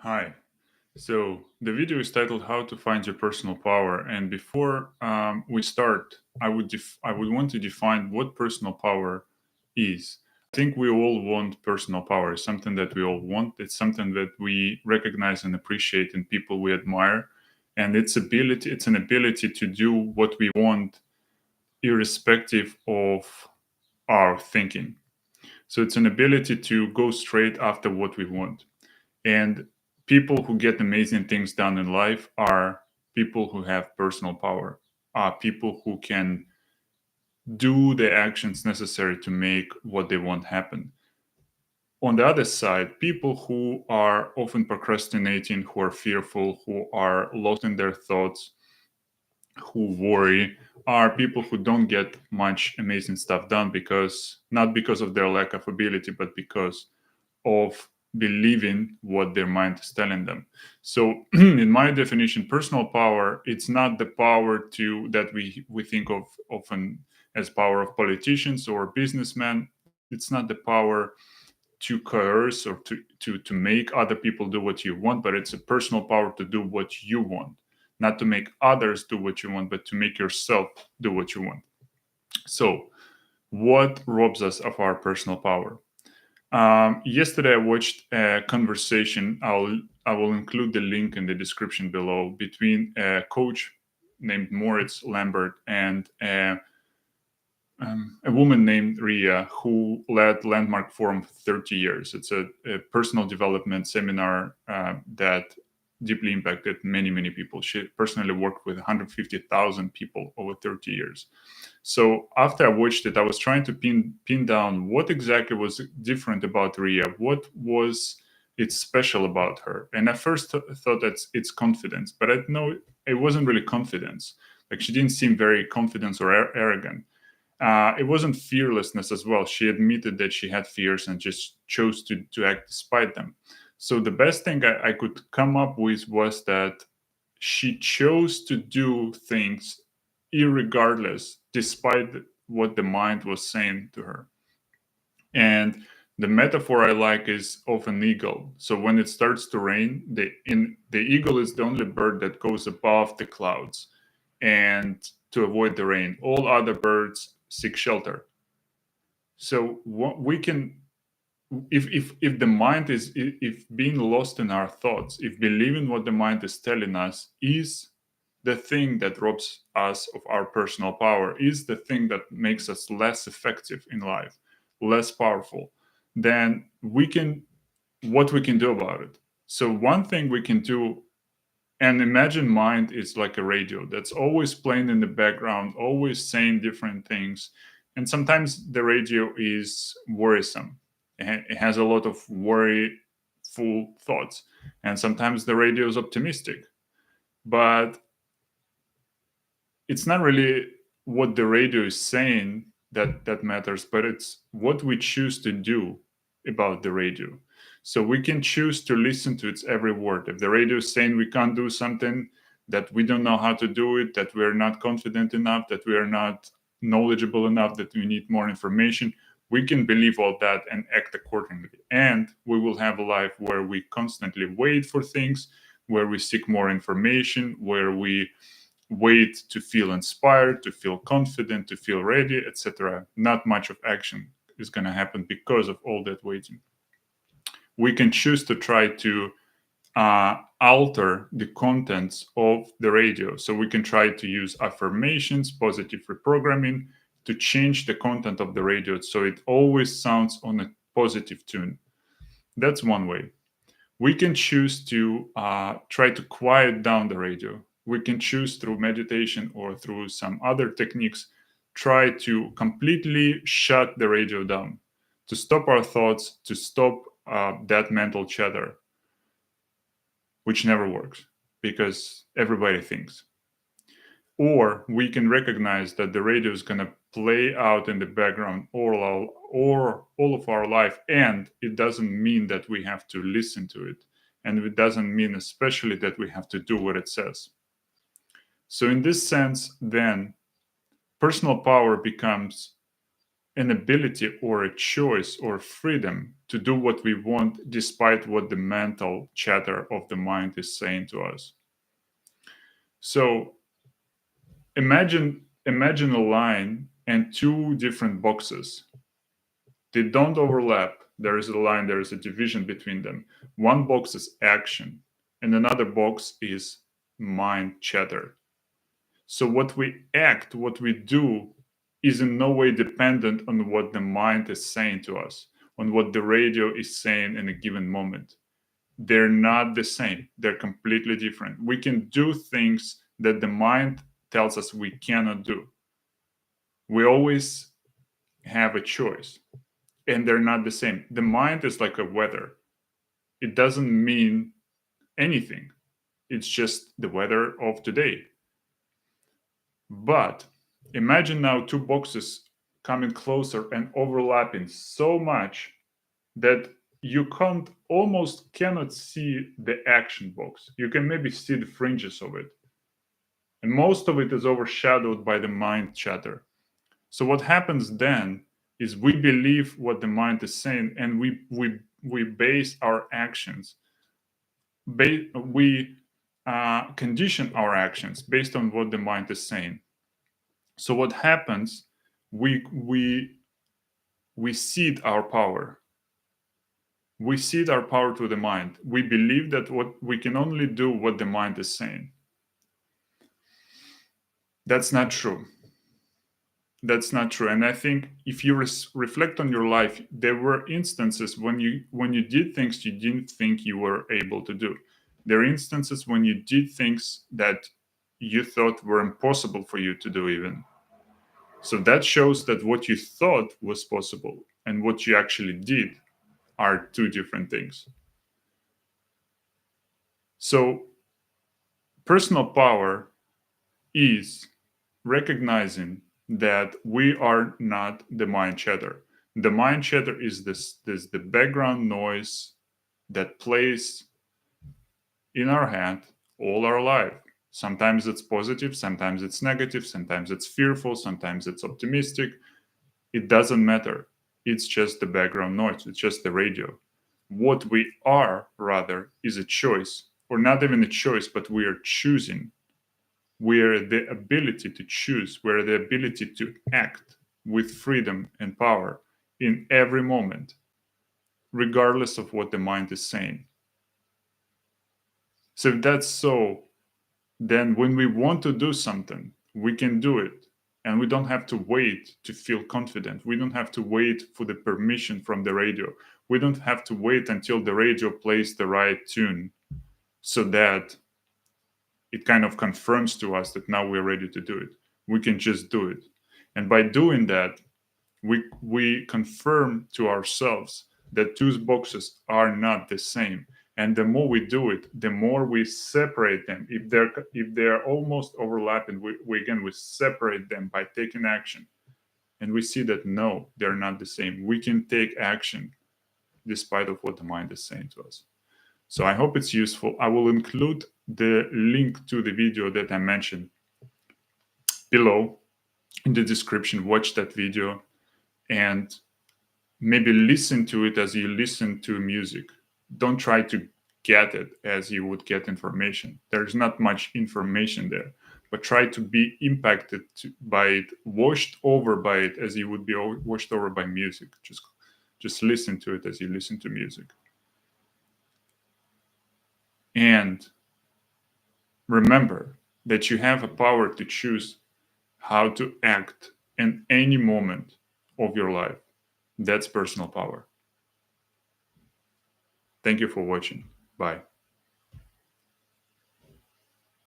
Hi. So the video is titled "How to Find Your Personal Power." And before we start, I would want to define what personal power is. I think we all want personal power. It's something that we all want. It's something that we recognize and appreciate in people we admire, and it's an ability to do what we want, irrespective of our thinking. So it's an ability to go straight after what we want. And people who get amazing things done in life are people who have personal power, are people who can do the actions necessary to make what they want happen. On the other side, people who are often procrastinating, who are fearful, who are lost in their thoughts, who worry, are people who don't get much amazing stuff done because not because of their lack of ability, but because of believing what their mind is telling them. So in my definition, personal power, it's not the power to that we think of often as power of politicians or businessmen. It's not the power to coerce or to make other people do what you want, but it's a personal power to do what you want, not to make others do what you want, but to make yourself do what you want. So what robs us of our personal power? Yesterday, I watched a conversation. I will include the link in the description below between a coach named Moritz Lambert and a woman named Ria who led Landmark Forum for 30 years. It's a personal development seminar that deeply impacted many, many people. She personally worked with 150,000 people over 30 years. So after I watched it, I was trying to pin down what exactly was different about Ria. What was it special about her? And I first thought that it's confidence, but I know it wasn't really confidence. Like she didn't seem very confident or arrogant. It wasn't fearlessness as well. She admitted that she had fears and just chose to act despite them. So the best thing I could come up with was that she chose to do things irregardless, despite what the mind was saying to her. And the metaphor I like is of an eagle. So when it starts to rain, the eagle is the only bird that goes above the clouds, and to avoid the rain, all other birds seek shelter. So what we can, if the mind is, if being lost in our thoughts, if believing what the mind is telling us is the thing that robs us of our personal power, is the thing that makes us less effective in life, less powerful, then we can, what we can do about it. So one thing we can do, and imagine mind is like a radio that's always playing in the background, always saying different things. And sometimes the radio is worrisome. It has a lot of worryful thoughts. And sometimes the radio is optimistic. But it's not really what the radio is saying that matters, but it's what we choose to do about the radio. So we can choose to listen to its every word. If the radio is saying we can't do something, that we don't know how to do it, that we're not confident enough, that we are not knowledgeable enough, that we need more information, we can believe all that and act accordingly. And we will have a life where we constantly wait for things, where we seek more information, where we wait to feel inspired, to feel confident, to feel ready, etc. Not much of action is going to happen because of all that waiting. We can choose to try to alter the contents of the radio. So we can try to use affirmations, positive reprogramming to change the content of the radio so it always sounds on a positive tune. That's one way. We can choose to try to quiet down the radio. We can choose through meditation or through some other techniques, try to completely shut the radio down, to stop our thoughts, to stop that mental chatter, which never works because everybody thinks. Or we can recognize that the radio is going to play out in the background all of our life, and it doesn't mean that we have to listen to it, and it doesn't mean especially that we have to do what it says. So in this sense, then personal power becomes an ability or a choice or freedom to do what we want despite what the mental chatter of the mind is saying to us. So imagine a line and two different boxes. They don't overlap. There is a line, there is a division between them. One box is action, and another box is mind chatter. So what we act, what we do, is in no way dependent on what the mind is saying to us, on what the radio is saying in a given moment. They're not the same, they're completely different. We can do things that the mind tells us we cannot do. We always have a choice, and they're not the same. The mind is like a weather, it doesn't mean anything, it's just the weather of today. But imagine now two boxes coming closer and overlapping so much that you can't almost cannot see the action box. You can maybe see the fringes of it. And most of it is overshadowed by the mind chatter. So what happens then is we believe what the mind is saying, and we base our actions. We condition our actions based on what the mind is saying. So what happens? We cede our power. We cede our power to the mind. We believe that what we can only do what the mind is saying. That's not true. That's not true. And I think if you reflect on your life, there were instances when you did things you didn't think you were able to do. There are instances when you did things that you thought were impossible for you to do even. So that shows that what you thought was possible and what you actually did are two different things. So personal power is recognizing that we are not the mind chatter. The mind chatter is this the background noise that plays in our head all our life. Sometimes it's positive, sometimes it's negative, sometimes it's fearful, sometimes it's optimistic. It doesn't matter. It's just the background noise, it's just the radio. What we are, rather, is a choice, or not even a choice, but we are choosing. We're the ability to choose, we're the ability to act with freedom and power in every moment, regardless of what the mind is saying. So if that's so, then when we want to do something, we can do it. And we don't have to wait to feel confident. We don't have to wait for the permission from the radio. We don't have to wait until the radio plays the right tune so that it kind of confirms to us that now we're ready to do it. We can just do it. And by doing that, we confirm to ourselves that two boxes are not the same. And the more we do it, the more we separate them. If they're almost overlapping, we separate them by taking action. And we see that no, they're not the same. We can take action despite of what the mind is saying to us. So I hope it's useful. I will include the link to the video that I mentioned below in the description. Watch that video and maybe listen to it as you listen to music. Don't try to get it as you would get information. There's not much information there, but try to be impacted by it, washed over by it as you would be washed over by music. Just listen to it as you listen to music. And remember that you have a power to choose how to act in any moment of your life. That's personal power. Thank you for watching. Bye.